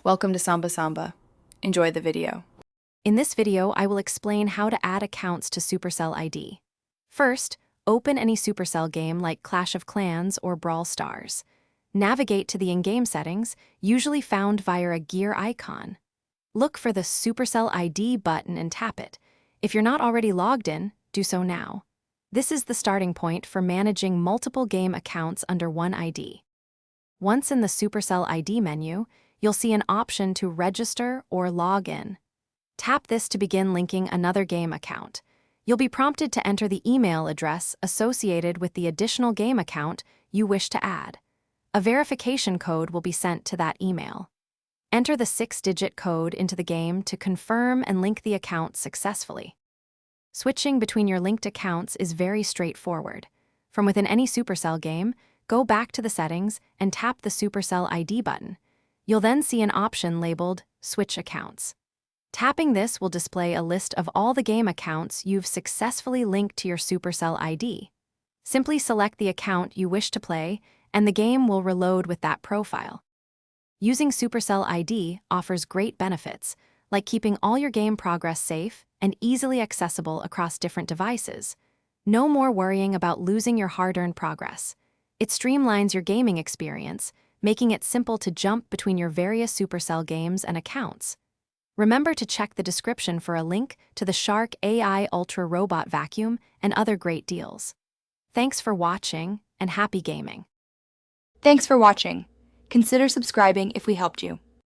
Welcome to Samba Samba. Enjoy the video. In this video, I will explain how to add accounts to Supercell ID. First, open any Supercell game like Clash of Clans or Brawl Stars. Navigate to the in-game settings, usually found via a gear icon. Look for the Supercell ID button and tap it. If you're not already logged in, do so now. This is the starting point for managing multiple game accounts under one ID. Once in the Supercell ID menu, you'll see an option to register or log in. Tap this to begin linking another game account. You'll be prompted to enter the email address associated with the additional game account you wish to add. A verification code will be sent to that email. Enter the 6-digit code into the game to confirm and link the account successfully. Switching between your linked accounts is very straightforward. From within any Supercell game, go back to the settings and tap the Supercell ID button. You'll then see an option labeled Switch Accounts. Tapping this will display a list of all the game accounts you've successfully linked to your Supercell ID. Simply select the account you wish to play, and the game will reload with that profile. Using Supercell ID offers great benefits, like keeping all your game progress safe and easily accessible across different devices. No more worrying about losing your hard-earned progress. It streamlines your gaming experience, making it simple to jump between your various Supercell games and accounts. Remember to check the description for a link to the Shark AI Ultra Robot Vacuum and other great deals. Thanks for watching, and happy gaming. Thanks for watching. Consider subscribing if we helped you.